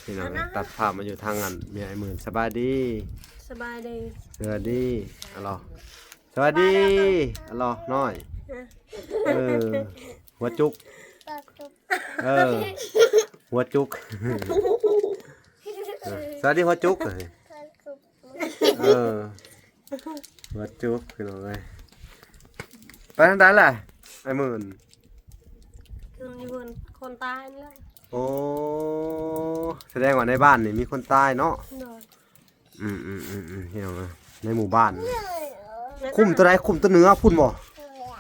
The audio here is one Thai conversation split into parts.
พี่น้องตัดภาพมาอยู่ทางอันเมียไอ้หมื่นสบายดีสบายดีสวัสดีอะลอสวัสดีอะลอน้อยหัวจุกหัวจุกสวัสดีหัวจุกหัวจุกพี่น้องเลยไปทางใดล่ะไอ้หมื่นคืออยู่คนตายนี่แหละโอ้แสดงว่าในบ้านนี่มีคนตายเนาะพี่น้องในหมู่บ้านคุมตัวใดคุมตัวเนื้อพุ่นบ่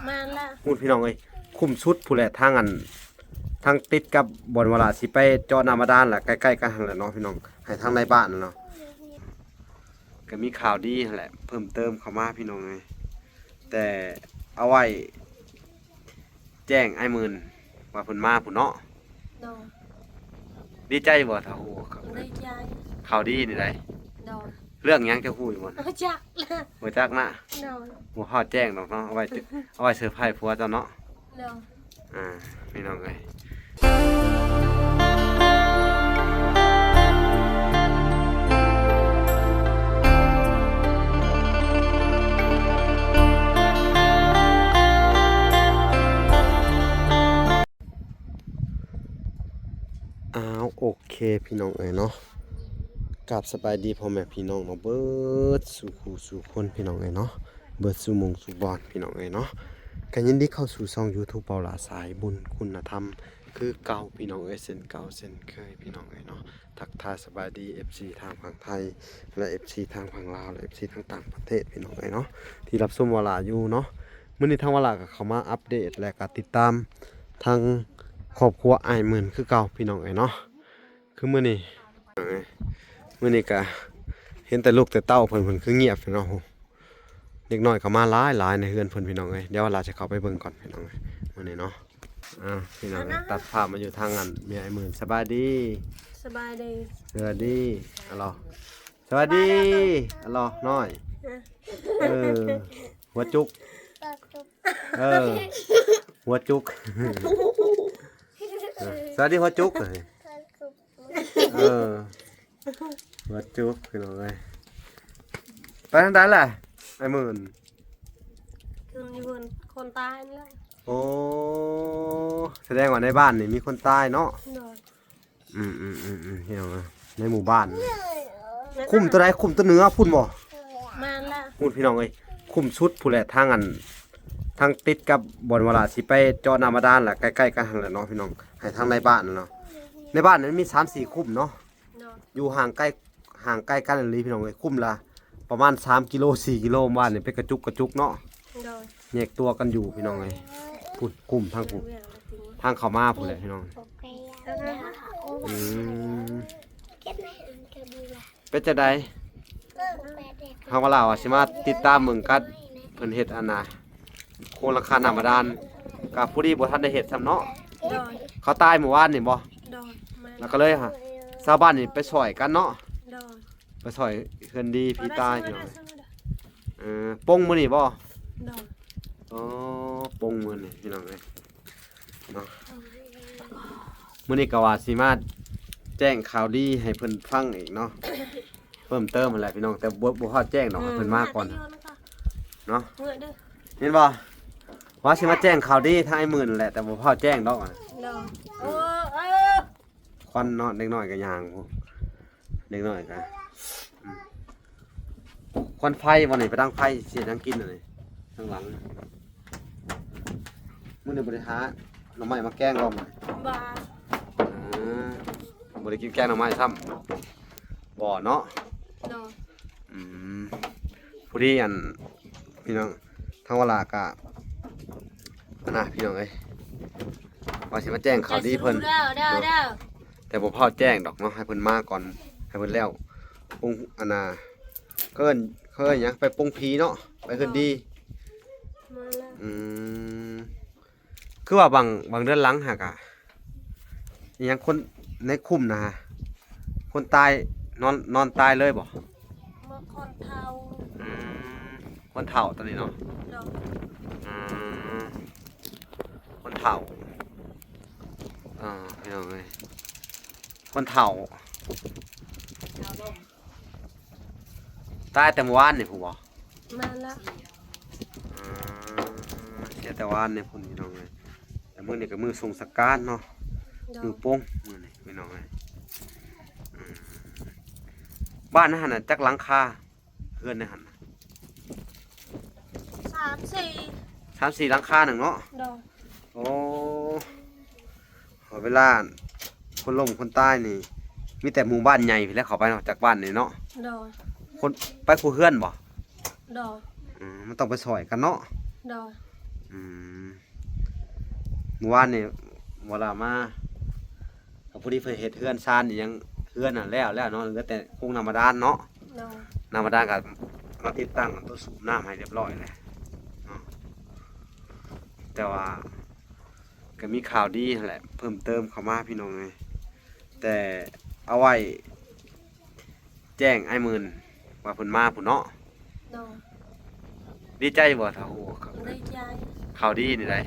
มาละพูดพี่น้องเอ้ยคุมชุดผู้แหละทางอันทางติดกับบ่อนเวลาสิไปจอน้ำบาดาลล่ะใกล้ๆกันหั่นแหละเนาะพี่น้องให้ทางในบ้านเนาะก็มีข่าวดีหั่นแหละเพิ่มเติมเข้ามาพี่น้องเอ้ยแต่เอาไว้แจ้งไอ้หมื่นว่าเพิ่นมาพุ่นเนาะดีใจบ่ถ้าฮู้ดีใจข่าวดีนี่ได้เรื่องหยังจะฮู้อยู่บ่จักบ่จักนะบ่ฮอดแจ้งดอกเนาะเอาไว้เซอร์ไพรส์ผัวเจ้าเนาะพี่น้องเอ้ยโอเคพี่น้องเอ้ยเนาะกราบสบายดีพ่อแม่พี่น้องเนาะเบิดสู่คู่สู่คนพี่น้องเอ้ยเนาะเบิดสู่หมู่สู่บ้านพี่น้องเอ้ยเนาะกันยินดีเข้าสู่ช่อง YouTube เปาหลาสายบุญคุณธรรมคือเก่าพี่น้องเอ้ยเส้นเก่าเส้นเคยพี่น้องเอ้ยเนาะทักทายสบายดี FC ทางฝั่งไทยและ FC ทางฝั่งลาวและ FC ทางต่างประเทศพี่น้องเอ้ยเนาะที่รับชมวลาอยู่เนาะมื้อนี้ทางวลาก็เข้ามาอัปเดตและก็ติดตามทางครอบครัวอ้ายหมื่นคือเก่าพี่น้องเอ้ยเนาะคือมื้อนี้ก็เห็นแต่ลูกแต่เต้าเพิ่นคือเงียบพี่น้องเด็กน้อยก็มาหลายในเฮือนเพิ่นพี่น้องเอ้ยเดี๋ยวเราจะเข้าไปเบิ่งก่อนพี่น้องเอ้ยมื้อนี้เนาะพี่น้องตัดภาพมาอยู่ทางอันเมียไอ้หมื่นสบายดีสบายดีสวัสดีอะลอสวัสดีอะลอน้อยหัวจุกหัวจุกสวัสดีหัวจุกหัวจุกพี่น้องเอ้ยไปทางใดล่ะไอ้หมื่นคืออยู่คนตายนี่แหละโอ้แสดงว่าในบ้านนี่มีคนตายเนาะพี่น้องในหมู่บ้านคุมตัวใดคุมตัวเนื้อพุ่นบ่มาละพูดพี่น้องเอ้ยคุมชุดผู้แหละทางอันทางติดกับบ่อนเวลาสิไปจอน้ำบาดาลล่ะใกล้ๆกันหั่นแหละเนาะพี่น้องให้ทางในบ้านเนาะในบ้านนั้นมี 3-4 คุมเนาะอยู่ห่างใกล้กันเลยพี่น้องเอ้ยคุมละประมาณ3กิโล4กิโลบ้านนี่เป็นกระจุกเนาะแยกตัวกันอยู่พี่น้องเอ้ยพูดคุมทางเข้ามาพูดเลยพี่น้องเป็นจะได้ทางว่าเราสิมาติดตามเมืองกัดเพิ่นเฮ็ดอันน่ะโคราคาน้ำบาดาลกับผู้ที่บ่ทันได้เฮ็ดซ้ำเนาะเขาตายเมื่อวานนี่บ่แล้วก็เลยชาวบ้านนี่ไปช่วยกันเนาะไปช่วยเพิ่นดีพี่ตายพี่น้องปงมื้อนี่บ่อ๋อปงมื้อนี่พี่น้องเอ้ยเนาะมื้อนี้ก็ว่าสิมาแจ้งข่าวดีให้เพิ่นฟังอีกเนาะเพิ่มเติมนั่นแหละพี่น้องแต่บ่ฮอดแจ้งดอกให้เพิ่นมาก่อนเนาะเห็นบ่ว่าสิมาแจ้งข่าวดีทางไอ้หมื่นแหละแต่บ่พอแจ้งดอกควันเนาะเด็กน้อยก็ย่างเด็กน้อยก็ควันไฟวันนี้ไปตั้งไฟเสียทั้งกินเลยข้างหลังมื้อนี้บ่ได้หาหน่อไม้มาแกงบ่บ่ได้กินแกงหน่อไม้ซ้ำบ่เนาะผู้ที่อันพี่น้องทางเวลากะนะพี่น้องเอ้ยว่าสิมาแจ้งข่าวดีเพิ่นแต่บ่พอแจ้งดอกเนาะให้เพิ่นมาก่อนให้เพิ่นแล้วปงอันน่ะเคิ้นหยังไปปงผีเนาะไปเพิ่นดีคือว่าบางเดือนหลังหากะอีหยังคนในคุมนะฮะคนตายนอนตายเลยบ่คนเฒ่าตอนนี้เนาะคนเฒ่าพี่น้องเอ้ย คนเฒ่า เอาลม ตายแต่เมื่อวานนี่ผู้บ่ มาละ เสียแต่วานนี่พุ่นพี่น้องเอ้ยแต่มื้อนี้ก็มื้อสงสกรานต์เนาะ โด มือย โป้งมื้อนี้พี่น้องเอ้ยบ้านนั่นหั่นน่ะจักหลังคาเฮือนนั่นหั่นน่ะ 3 3-4หลังคาหนึงเนาะ 4โดย โอ้เวลาคนล้มคนตายนี่มีแต่หมู่บ้านใหญ่พี่แหล้วเขาไปเนาะจากบ้านนี่เนาะ โดย คนไปผู้เฮือนบ่ โดย มันต้องไปซอยกันเนาะ โดย อืมเมื่อวานนี่เวลามาก็พอดีเพิ่นเฮ็ดเฮือนซานนี่ยังเฮือนน่ะแล้วเนาะเหลือแต่โครงน้ำบาดาลเนาะ โดย น้ำบาดาลก็มาติดตั้งตัวสูบน้ำให้เรียบร้อยแล้วเนาะแต่ว่าก็มีข่าวดีนั่นแหละเพิ่มเติมเข้ามาพี่น้องเอ้ยแต่เอาไว้แจ้งไอ้หมื่นว่าเพิ่นมาพุ่นเนาะ โดย ดีใจบ่ถ้าฮู้ ได้ใจ ข่าวดีนี่ได้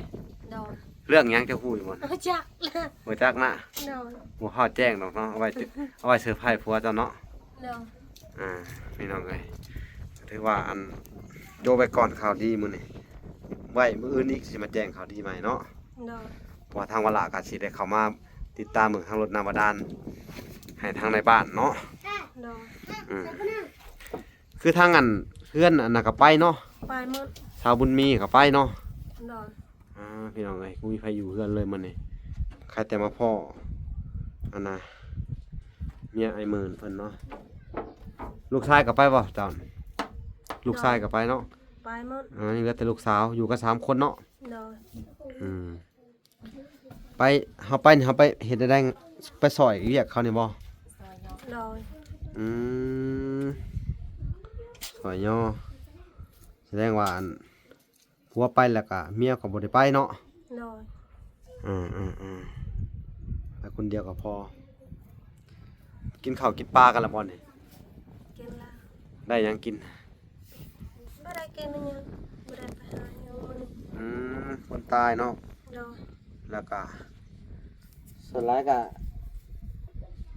โดย เรื่องหยังจะฮู้อยู่บ่ เอาจักละ บ่จักนะ โดย บ่ฮอดแจ้งดอกเนาะเอาไว้เซอร์ไพรส์ผัวเจ้าเนาะ โดย พี่น้องเอ้ยถือว่าอันโยไปก่อนข่าวดีมื้อนี้ไว้มื้ออื่นอีกสิมาแจ้งข่าวดีใหม่เนาะ โดย เพราะว่าทางวละก็สิได้เข้ามาติดตามเบิ่งทางรถน้ำบาดาลให้ทางในบ้านเนาะ โดย อืมคือทางอันเพื่อนอันน่ะก็ไปเนาะ ไปหมด ชาวบุญมีก็ไปเนาะ โดย พี่น้องเอ้ยกูมีไผอยู่เพื่อนเลยมื้อนี้ใครแต่มาพ่ออันน่ะเมียไอ้หมื่นเพิ่นเนาะลูกชายก็ไปบ่เจ้าลูกชายก็ไปเนาะ ไปหมด นี่เหลือแต่ลูกสาวอยู่กัน3คนเนาะ โดย ไปเฮาไปเฮ็ดได้ไปซอยเรียกเขานี่บ่ ซอยย่อ โดย อืมซอยย่อแสดงว่าอันผัวไปแล้วก็เมียก็บ่ได้ไปเนาะ โดย ไปคนเดียวก็พอ กินข้าวกินปลากันละบ่นี่ กินละ ได้หยังกิน ไม่ได้กินยังไม่ได้ไปหายังมัน คนตายเนาะ โดย แล้วก็ส่วนหลายก็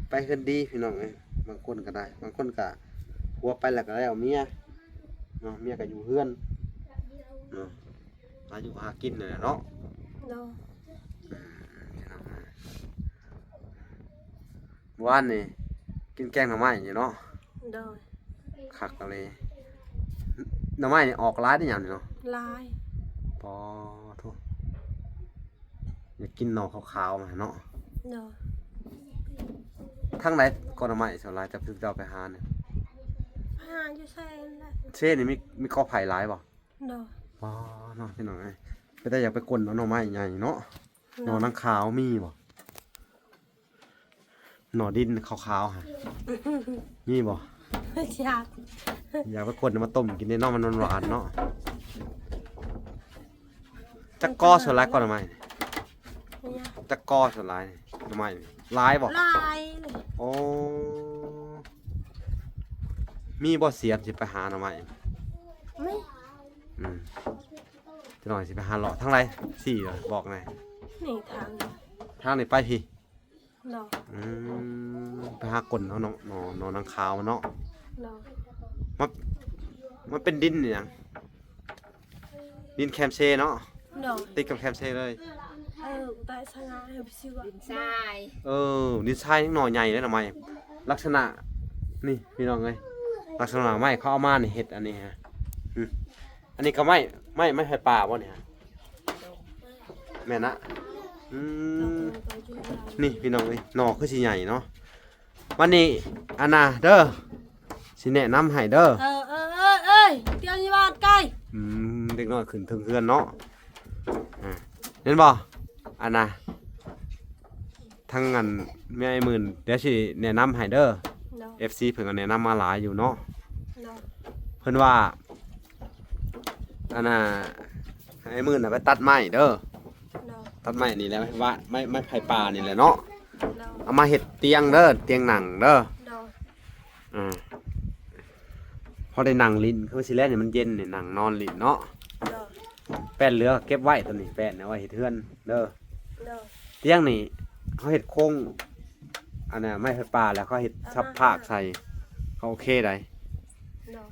ไปคืนดีพี่น้องเอ้ยบางคนก็ได้ บางคนก็ผัวไปแล้วก็แล้วเมียเนาะเมียก็อยู่เฮือนเนาะหาอยู่หากินนั่นแหละเนาะ โดย เมื่อวานนี่กินแกงหน่อไม้อยู่เนาะ โดย คักกันเลยหน่อไม้นี่ออกร้ายได้หยังนี่เนาะ ลาย ปอทุกอยากกินหน่อขาวๆมาเนาะ โดย ทั้งไหนก่อนหน่อไม้ส่วนหลายจะพึ่งจะเอาไปหาเนี่ย หาอยู่ใส่ละ เช่นี่มีกอไผ่หลายบ่ โดย ว้าเนาะพี่น้องเอ้ยก็แต่อยากไปกลเอาหน่อไม้ใหญ่เนาะหน่อนังขาวมีบ่หน่อดินขาวๆฮะมีบ่ อยาก อยากไปกลเอามาต้มกินได้เนาะมันหวานๆเนาะจักกอส่วนหลายก่อนหน่อไม้นี่ อยาก จักกอส่วนหลายนี่หน่อไม้นี่หลายบ่ ลายเลย โอ้มีบ่เสียมสิไปหาหน่อไม้ ไม่ จะหน่อยสิไปหาเลาะทั้งไรสี่เหรอบอกหน่อย นี่ทาง ทางนี้ไปพี่ โดย ไปหากลเอาหนอนางขาวเนาะ โดย มันเป็นดินเนี่ยงดินแคมเซเนาะ โดย ติดกับแคมเซเลย tại sao ngài hợp siêu ดินทราย ดินทรายหน่อใหญ่เลยหน่อไม้ลักษณะนี่พี่น้องเอ้ยลักษณะไม้เขาเอามาในเห็ดอันนี้ฮะอันนี้ก็ไม่ไผ่ป่าบ่เนี่ยฮะแม่นะนี่พี่น้องเอ้ยหน่อคือสิใหญ่เนาะวันนี้อันน่ะเด้อสิแนะนำให้เด้อ ơi tiêu như bạn cây เด็กน้อยขึ้นถึงเฮือนเนาะเห็นบ่อันน่ะทั้งอันแม่ไอ้หมื่นเดี๋ยวสิแนะนำให้เด้อ Đâu, FC เพิ่นก็แนะนำมาหลายอยู่เนาะ đâu, เพิ่นว่าอันน่ะให้ไอ้หมื่นน่ะไปตัดไม้เด้อ đâu, ตัดไม้นี่แหละว่าไม้ไผ่ป่านี่แหละเนาะ đâu, เอามาเฮ็ดเตียงเด้อเตียงหนังเด้อ đâu, พอได้หนังลิ้นคือสิแลนี่มันเย็นนี่หนังนอนลิ้นเนาะ đâu, แป้นเหลือเก็บไว้ตัวนี้แป้นเอาไว้เฮ็ดเฮือนเด้อ đâu, เตียงนี่เขาเฮ็ดโครง อันน่ะไม้ไฟป่าแล้วเขาเฮ็ดซับภาคใส่เขาโอเคได้ โดย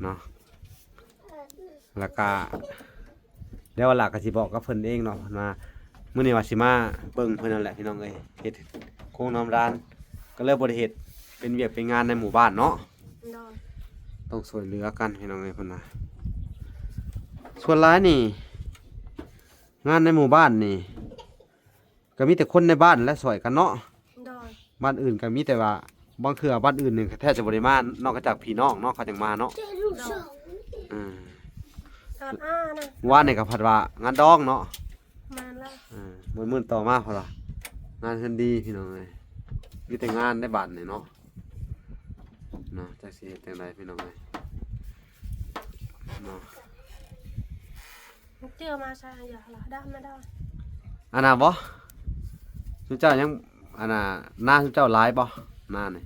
เนาะแล้วก็เดี๋ยววันหลักก็สิบอกกับเพิ่นเองเนาะมามื้อนี้ว่าสิมาเบิ่งเพิ่นนั่นแหละพี่น้องเอ้ยเฮ็ดโครงน้ำร้านก็เลยบ่ได้เฮ็ดเป็นเวียกเป็นงานในหมู่บ้านเนาะ โดย ต้องช่วยเหลือกันพี่น้องเอ้ยเพิ่นน่ะส่วนหลายนี่ งานในหมู่บ้านนี่ก็มีแต่คนในบ้านและช่วยกันเนาะ โดย บ้านอื่นก็มีแต่ว่าบางเทื่อบ้านอื่นนี่แทบจะบ่ได้มานอกจากพี่น้องเนาะเขาจังมาเนาะ โดย อืม ตอนนะ ว่านี่ก็พัดว่างานดองเนาะ มาแล้ว มื้อต่อมาพอละงานเพิ่นดีพี่น้องเอ้ยมีแต่งานในบ้านนี่เนาะจักสิเฮ็ดจังไดพี่น้องเอ้ยเนาะ เจอมาใช่อย่าละได้ไม่ได้ อันน่ะบ่ซุเจ้ายังอันน่ะหน้าซุเจ้าหลายบ่หน้านี่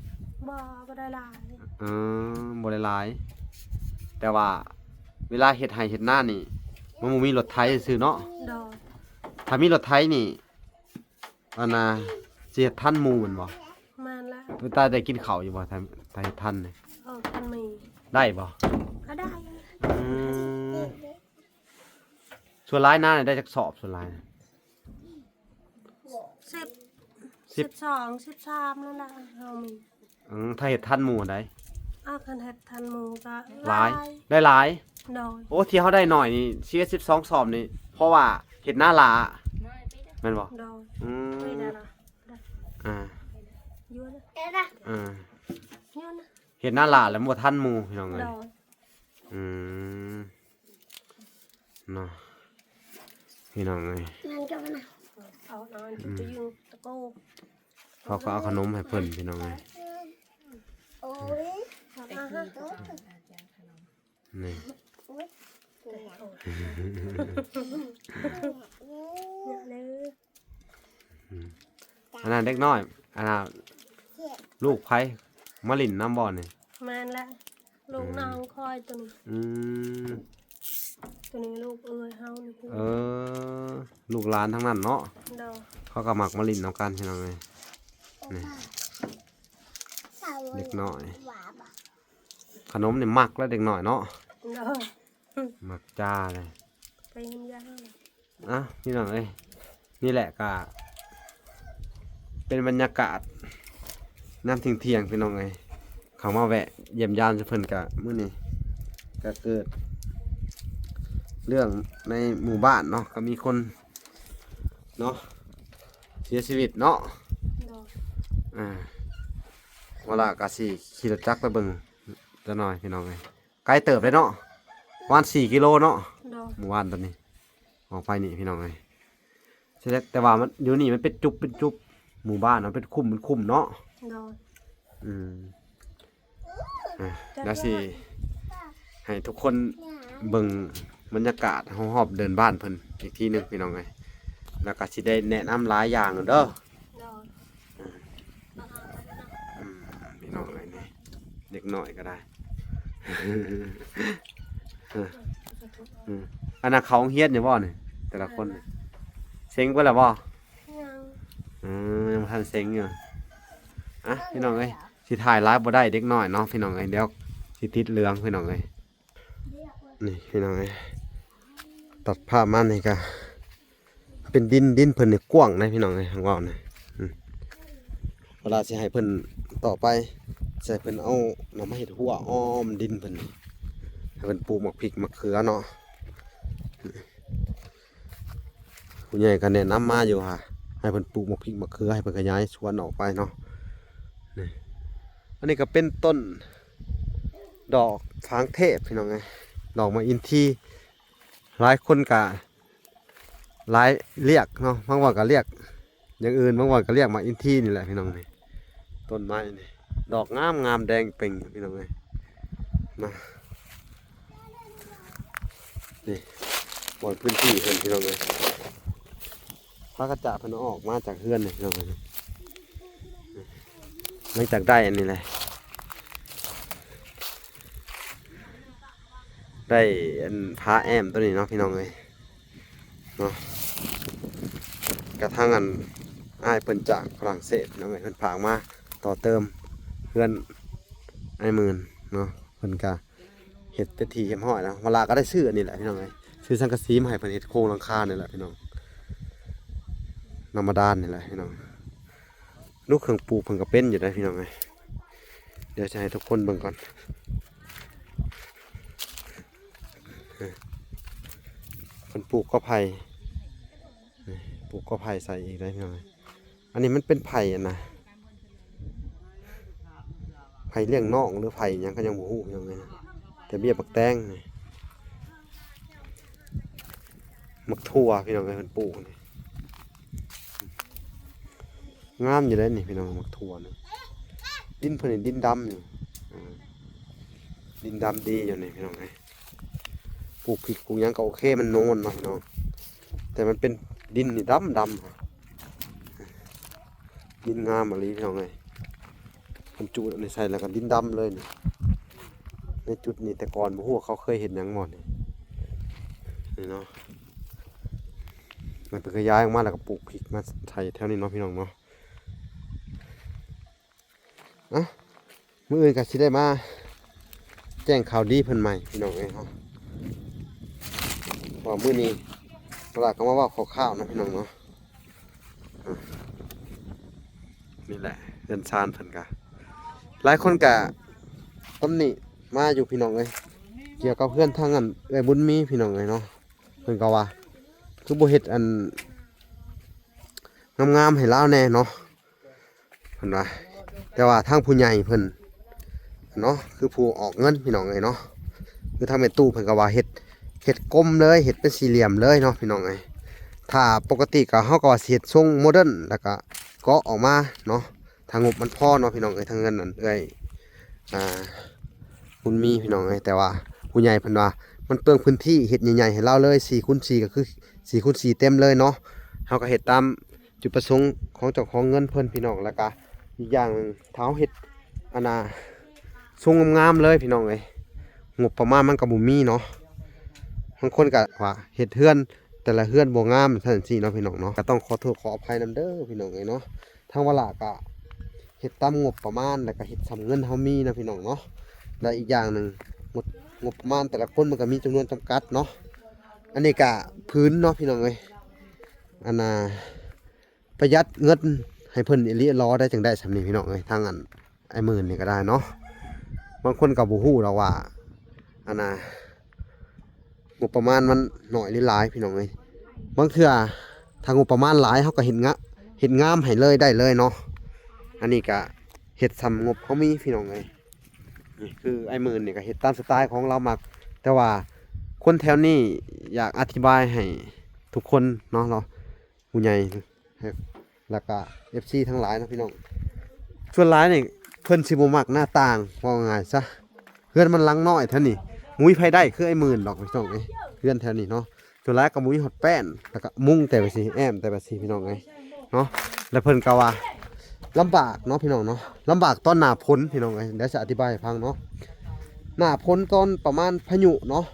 บ่ได้หลาย บ่ได้หลาย แต่ว่าเวลาเฮ็ดไร่เฮ็ดนานี่มันบ่มีรถไถซื่อเนาะ โดย ถ้ามีรถไถนี่อันน่ะสิเฮ็ดทันหมู่แม่นบ่ มาแล้ว เพิ่นตาได้กินข้าวอยู่บ่ถ้าเฮ็ดทันนี่ ทันมี ได้บ่ ก็ได้ อืมส่วนหลายนานี่ได้จักสอบส่วนหลายน่ะ 10 12 13แล้วล่ะเฮามี ถ้าเฮ็ดทันหมู่ได้ คันเฮ็ดทันหมูก็ หลายได้หลาย โดย โอ้ที่เฮาได้หน่อยนี่สิเฮ็ด12สอบนี่เพราะว่าเฮ็ดหน้าหลาแม่นบ่ โดย อื ไม่ได้ ม ละ อ่า ยั่วนะ อ่า ยั่วนะ เห็นหน้าหลาแล้วบ่ทันหมู่พี่น้องเอ้ โด ย ย อืมเนาะพี่น้องเอ้ย เอานอนจะยิงตะโก เขาก็เอาขนมให้เพิ่นพี่น้องเอ้ย เอา ไป มา ที่ ฮะ ก็อาจารย์ขนม นี่ เนี่ยเลย อันนั้นเด็กน้อยอันนั้นลูกไผมาลิ้นน้ำบ่อนี่ มันละลูกน้องคอยตัวนี้ อืม ตัวนี้ลูกเอ้ยเฮานี่คือ เออลูกหลานทั้งนั้นเนาะ โดย เขาก็มักมาลิ้นน้ำกันพี่น้องเอ้ยนี่เด็กน้อยขนมนี่มักแล้วเด็กน้อยเนาะ โดย มักจ้าเลย ไปเห็นยา พี่น้องเอ้ยนี่แหละก็เป็นบรรยากาศน้ำเที่ยงๆพี่น้องเอ้ยเขามาแวะเยี่ยมยามเพิ่นกะมื้อนี้ก็เกิด เรื่องในหมู่บ้านเนาะก็มีคนเนาะเสียชีวิตเนาะ โดย เวลากะสิขี่รถจักรไปเบิ่งจะหน่อยพี่น้องเอ้ยไกลเติบเลยเนาะประมาณ4 กิโลเนาะ โดย หมู่บ้านตอนนี้ออกไปนี่พี่น้องเอ้ยใช่แล้วแต่ว่ามันอยู่นี่มันเป็นจุบหมู่บ้านมันเป็นคุ้มเนาะ โดย อืมแล้วสิให้ทุกคนเบิ่งบรรยากาศหอบเดินบ้านเพิ่นอีกทีหนึงพี่น้องเอ้ยแล้วก็สิได้แนะนำหลายอย่างเด้อ โดย พี่น้องเอ้ยนี่เด็กน้อยก็ได้ อันนั้นเขาเฮียนอยู่บ่นี่แต่ละคนนี่เซ็งเบิ่แล้วบ่ ยัง ยังบ่ทันเซ็งอยู่พี่น้องเอ้ยสิถ่ายไลฟ์บ่ได้เด็กน้อยเนาะพี่น้องเอ้ยเดี๋ยวสิติดเหลืองพี่น้องเอ้ยนี่พี่น้องเอ้ยตัดภาพมานี่ก็เป็นดินเพิ่นนี่กว้างนะพี่น้องเอ้ยทางว่าวนี่เวลาสิให้เพิ่นต่อไปใส่เพิ่นเอาน้ำมาเฮ็ดหัวอ้อมดินเพิ่นนี่ให้เพิ่นปลูกหมักพริกหมักเขือเนาะผู้ใหญ่ก็แนะนำมาอยู่ค่ะให้เพิ่นปลูกหมักพริกหมักเขือให้เพิ่นขยายสวนออกไปเนาะนี่อันนี้ก็เป็นต้นดอกฟางเทพพี่น้องไงดอกมะอินทรีหลายคนก็หลายเรียกเนาะบางวันก็เรียกอย่างอื่นบางวันก็เรียกมะอินทรีนี่แหละพี่น้องนี่ต้นไม้นี่ดอกงามแดงเป่งพี่น้องไงนะนี่บนพื้นที่เพิ่นพี่น้องเลยพระกระจะเพิ่นเอาออกมาจากเฮือนนี่พี่น้องเลยหลังจากได้อันนี้เลยได้อันพระแอมตัวนี้เนาะพี่น้องเลยเนาะกระทั่งอัน อ้ายเพิ่นจากฝรั่งเศสพี่น้องเอ้ยเพิ่นฝากมาต่อเติมเพื่อนไอ้หมื่นเนาะเพิ่นก็เฮ็ดเป็นที่เรียบร้อยแล้วเวลาก็ได้ซื้ออันนี้แหละพี่น้องเอ้ยซื้อสังกะสีมาให้เพิ่นเฮ็ดโครงหลังคานี่แหละพี่น้องธรรมดานี่แหละพี่น้องลูกเครื่องปลูกเพิ่นก็เป็นอยู่ได้พี่น้องเอ้ยเดี๋ยวจะให้ทุกคนเบิ่งก่อนเพิ่นปลูกก็ไผ่ปลูกก็ไผ่ใส่อีกได้พี่น้องเอ้ยอันนี้มันเป็นไผ่อะนะไผ่เลี้ยงน้องหรือไผ่หยังก็ยังบ่ฮู้ยังไงนะแต่เบี้ยบักแตงนี่มักทั่วพี่น้องเอ้ยเพิ่นปลูกนี่งามอยู่เด้นี่พี่น้องมักทั่วนี่ดินเพิ่นนี่ดินดำอยู่ดินดำดีอยู่นี่พี่น้องเอ้ยปลูกพริกปลูกหยังก็โอเคมันโน่นเนาะพี่น้องแต่มันเป็นดินนี่ดำดินงามอะลีพี่น้องเอ้ยมันจุดในใส่แล้วก็ดินดำเลยนี่ในจุดนี้แต่ก่อนบ่ฮู้ว่าเขาเคยเห็นหยังหมดนี่เนาะมันเป็นขยายออกมาแล้วก็ปลูกพริกมาใส่แถวนี้เนาะพี่น้องเนาะอ่ะมื้ออื่นก็สิได้มาแจ้งข่าวดีเพิ่นใหม่พี่น้องเอ้ยเนาะเพราะมื้อนี้ตลาดก็มาว่าข้าวๆนะพี่น้องเนาะนี่แหละเดินชานเพิ่นก็หลายคนก็ตำหนิมาอยู่พี่น้องเอ้ยเกี่ยวกับเพื่อนทางอันเอ้ยบุญมีพี่น้องเอ้ยเนาะเพิ่นก็ว่าคือบ่เฮ็ดอันงามๆให้ลาวแน่เนาะเพิ่นว่าแต่ว่าทางผู้ใหญ่เพิ่นเนาะคือผู้ออกเงินพี่น้องเอ้ยเนาะคือทางแม่ตู้เพิ่นก็ว่าเฮ็ดกลมเลยเฮ็ดเป็นสี่เหลี่ยมเลยเนาะพี่น้องเอ้ยถ้าปกติก็เฮาก็ว่าสิเฮ็ดทรงโมเดิร์นแล้วก็เกาะออกมาเนาะทางงบมันพอเนาะพี่น้องเอ้ยทางเงินนั่นเอ้ยบุญมีพี่น้องเอ้ยแต่ว่าผู้ใหญ่เพิ่นว่ามันเปลืองพื้นที่เฮ็ดใหญ่ๆให้เราเลย4x4ก็คือ4x4เต็มเลยเนาะเฮาก็เฮ็ดตามจุดประสงค์ของเจ้าของเงินเพิ่นพี่น้องแล้วก็อีกอย่างถ้าเฮาเฮ็ดอันน่ะทรงงามๆเลยพี่น้องเอ้ยงบประมาณมันก็บ่มีเนาะบางคนก็ว่าเฮ็ดเฮือนแต่ละเฮือนบ่งามซั่นซี่เนาะพี่น้องเนาะก็ต้องขอโทษขออภัยนำเด้อพี่น้องเอ้ยเนาะทางวลาก็เฮ็ดตามงบประมาณแล้วก็เฮ็ดสำเงินเฮามีนะพี่น้องเนาะและอีกอย่างหนึงงบประมาณแต่ละคนมันก็มีจำนวนจำกัดเนาะอันนี้ก็พื้นเนาะพี่น้องเอ้ยอันน่ะประหยัดเงินให้เพิ่นอีหลีรอได้จังได้สำนี้พี่น้องเอ้ยทางอันไอ้หมื่นนี่ก็ได้เนาะบางคนก็บ่ฮู้หรอกว่าอันน่ะงบประมาณมันน้อยหรือหลายพี่น้องเอ้ยบางเทื่อถ้างบประมาณหลายเฮาก็เฮ็ดงามให้เลยได้เลยเนาะอันนี้ก็เฮ็ดสำงบเขามีพี่น้องเอ้ยนี่คือไอ้หมื่นนี่ก็เฮ็ดตามสไตล์ของเรามักแต่ว่าคนแถวนี้อยากอธิบายให้ทุกคนเนาะเราผู้ใหญ่แล้วก็ FC ทั้งหลายนะพี่น้องส่วนหลายนี่เพิ่นสิบ่มักหน้าต่างว่าง่ายซะเฮือนมันหลังน้อยเท่านี้มุ้ยไผได้คือไอ้หมื่นดอกพี่น้องเอ้ยเฮือนแถวนี้เนาะส่วนหลายก็มุ้ยฮอดแป้นแล้วก็มุ้งแต่ว่าสิแอมแต่ว่าสิพี่น้องเอ้ยเนาะแล้วเพิ่นก็ว่าลำบากเนาะพี่น้องเนาะลำบากตอนหน้าฝนพี่น้องเอ้ยเดี๋ยวจะอธิบายให้ฟังเนาะหน้าฝนตอนประมาณพายุเนาะ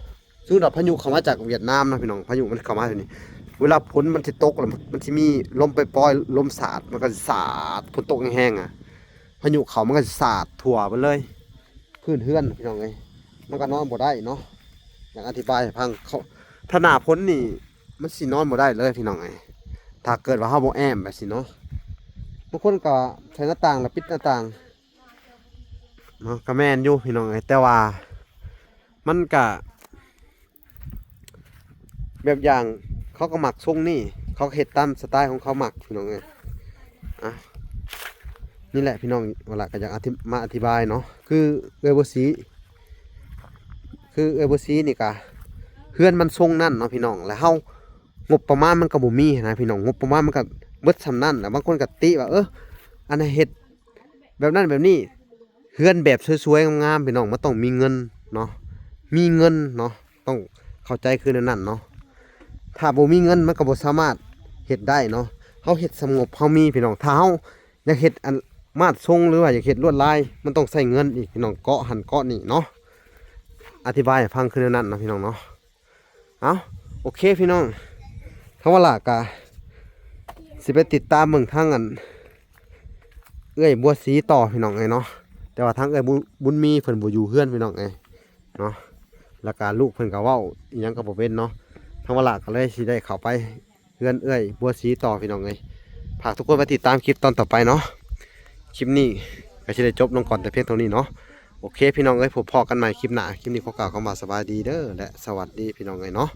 ซึ่งดอกพายุเข้ามาจากเวียดนามนะพี่น้องพายุมันเข้ามาที่นี่เวลาฝนมันสิตกแล้วมันสิมีลมปล่อยๆลมสาดมันก็สิสาดฝนตกแห้งๆอ่ะพายุเข้ามันก็สิสาดทั่วไปเลยพื้นเฮือนพี่น้องเอ้ยมันก็นอนบ่ได้เนาะอยากอธิบายให้ฟังเขาถ้าหน้าฝนนี่มันสินอนบ่ได้เลยพี่น้องเอ้ยถ้าเกิดว่าเฮาบ่แอมแบบสิเนาะบางคนก็ใช้หน้าต่างแล้วปิดหน้าต่างเนาะก็แม่นอยู่พี่น้องเอ้ยแต่ว่ามันก็แบบอย่างเขาก็หมักทรงนี่เขาเฮ็ดตามสไตล์ของเขาหมักพี่น้องเอ้ยอ่ะนี่แหละพี่น้องเวลาก็อยากมาอธิบายเนาะคือเอเวอร์ซีนี่ก็เฮือนมันทรงนั่นเนาะพี่น้องแล้วเฮางบประมาณมันก็บ่มีนะพี่น้องงบประมาณมันก็เบิดส่ำนั่นแล้วบางคนก็ติว่าอันนั้นเฮ็ดแบบนั้นแบบนี้เฮือนแบบสวยๆงามๆพี่น้องมันต้องมีเงินเนาะมีเงินเนาะต้องเข้าใจคือนั่นเนาะถ้าบ่มีเงินมันก็บ่สามารถเฮ็ดได้เนาะเฮาเฮ็ดสงบเฮามีพี่น้องถ้าเฮาอยากเฮ็ดอันมาดทรงหรือว่าอยากเฮ็ดลวดลายมันต้องใช้เงินอีกพี่น้องเกาะหันเกาะนี่เนาะอธิบายให้ฟังคือนั่นนะพี่น้องเนาะเอาโอเคพี่น้องคำว่าล่ะกะ สิไปติดตามเมืองทางอันเอ้ยบัวสีต่อพี่น้องเอ้ยเนาะแต่ว่าทางเอ้ยบุญมีเพิ่นบ่อยู่เฮือนพี่น้องเอ้ยเนาะแล้วก็ลูกเพิ่นก็เว้าอีหยังก็บ่เป็นเนาะทางวลาก็เลยสิได้เข้าไปเฮือนเอ้ยบัวสีต่อพี่น้องเอ้ยฝากทุกคนไปติดตามคลิปตอนต่อไปเนาะคลิปนี้ก็สิได้จบลงก่อนแต่เพียงเท่านี้เนาะโอเคพี่น้องเอ้ยพบพอกันใหม่คลิปหน้าคลิปนี้ขอกล่าวคำว่าสบายดีเด้อและสวัสดีพี่น้องเอ้ยเนาะ